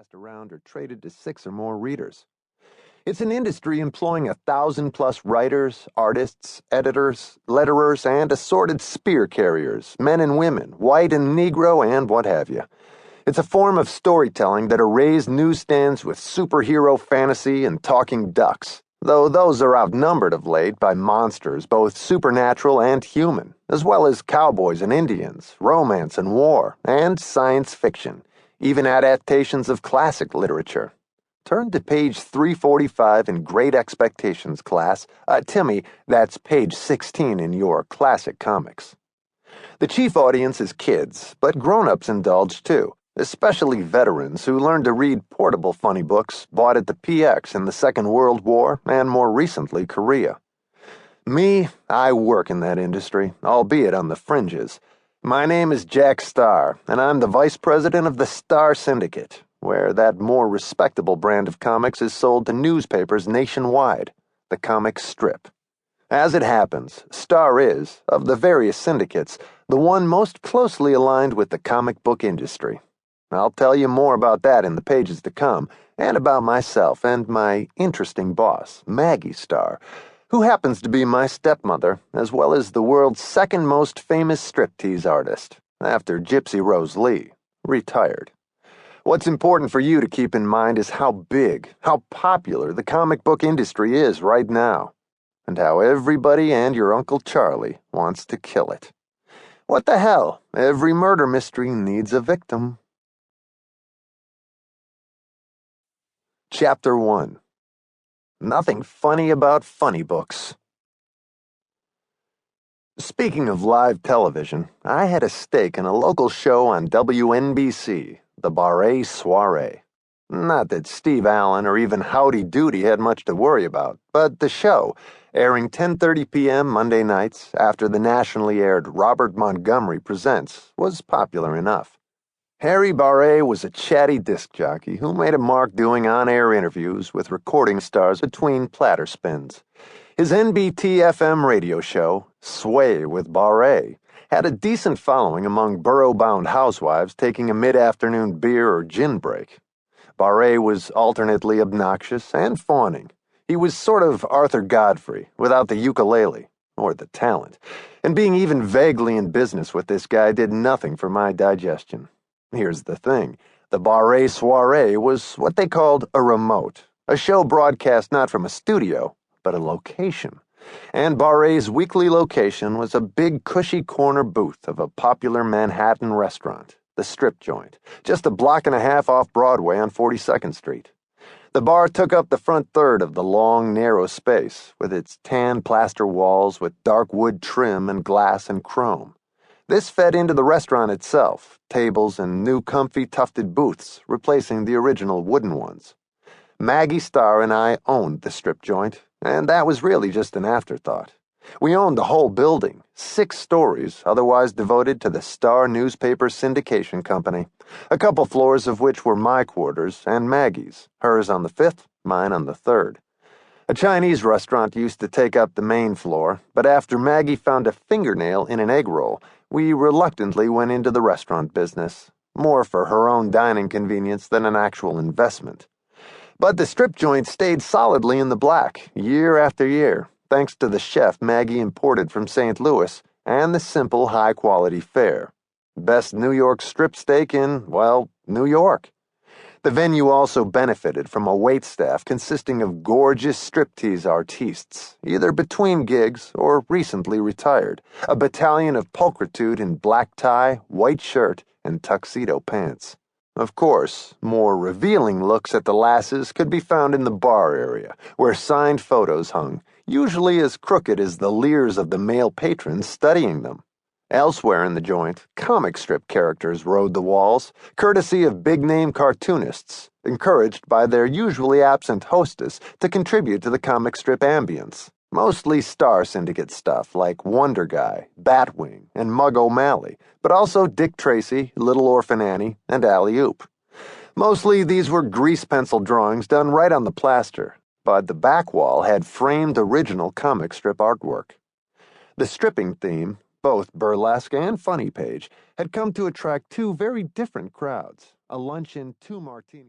passed around or traded to 6 or more readers. It's an industry employing 1,000+ writers, artists, editors, letterers, and assorted spear carriers, men and women, white and Negro, and what have you. It's a form of storytelling that arrays newsstands with superhero fantasy and talking ducks, though those are outnumbered of late by monsters both supernatural and human, as well as cowboys and Indians, romance and war, and science fiction, even adaptations of classic literature. Turn to page 345 in Great Expectations, class. Timmy, that's page 16 in your classic comics. The chief audience is kids, but grown-ups indulge too, especially veterans who learned to read portable funny books bought at the PX in the Second World War and more recently Korea. Me, I work in that industry, albeit on the fringes. My name is Jack Starr, and I'm the vice president of the Starr Syndicate, where that more respectable brand of comics is sold to newspapers nationwide, the comic strip. As it happens, Starr is, of the various syndicates, the one most closely aligned with the comic book industry. I'll tell you more about that in the pages to come, and about myself and my interesting boss, Maggie Starr, who happens to be my stepmother, as well as the world's second most famous striptease artist, after Gypsy Rose Lee, retired. What's important for you to keep in mind is how big, how popular the comic book industry is right now, and how everybody and your Uncle Charlie wants to kill it. What the hell? Every murder mystery needs a victim. Chapter 1. Nothing funny about funny books. Speaking of live television, I had a stake in a local show on WNBC, the Barré Soirée. Not that Steve Allan or even Howdy Doody had much to worry about, but the show, airing 10:30 p.m. Monday nights after the nationally aired Robert Montgomery Presents, was popular enough. Harry Barré was a chatty disc jockey who made a mark doing on-air interviews with recording stars between platter spins. His NBT-FM radio show, Sway with Barré, had a decent following among borough-bound housewives taking a mid-afternoon beer or gin break. Barré was alternately obnoxious and fawning. He was sort of Arthur Godfrey, without the ukulele, or the talent, and being even vaguely in business with this guy did nothing for my digestion. Here's the thing. The Barré Soirée was what they called a remote, a show broadcast not from a studio, but a location. And Barré's weekly location was a big cushy corner booth of a popular Manhattan restaurant, the Strip Joint, just a block and a half off Broadway on 42nd Street. The bar took up the front third of the long, narrow space, with its tan plaster walls with dark wood trim and glass and chrome. This fed into the restaurant itself, tables and new comfy tufted booths, replacing the original wooden ones. Maggie Starr and I owned the Strip Joint, and that was really just an afterthought. We owned the whole building, 6 stories, otherwise devoted to the Starr Newspaper Syndication Company, a couple floors of which were my quarters and Maggie's, hers on the 5th, mine on the 3rd. A Chinese restaurant used to take up the main floor, but after Maggie found a fingernail in an egg roll, we reluctantly went into the restaurant business, more for her own dining convenience than an actual investment. But the Strip Joint stayed solidly in the black, year after year, thanks to the chef Maggie imported from St. Louis and the simple, high-quality fare. Best New York strip steak in, well, New York. The venue also benefited from a waitstaff consisting of gorgeous striptease artistes, either between gigs or recently retired, a battalion of pulchritude in black tie, white shirt, and tuxedo pants. Of course, more revealing looks at the lasses could be found in the bar area, where signed photos hung, usually as crooked as the leers of the male patrons studying them. Elsewhere in the joint, comic strip characters rode the walls, courtesy of big-name cartoonists, encouraged by their usually absent hostess to contribute to the comic strip ambience. Mostly Star Syndicate stuff like Wonder Guy, Batwing, and Mug O'Malley, but also Dick Tracy, Little Orphan Annie, and Alley-Oop. Mostly these were grease pencil drawings done right on the plaster, but the back wall had framed original comic strip artwork. The stripping theme, both burlesque and funny page, had come to attract 2 very different crowds, a luncheon 2 martini.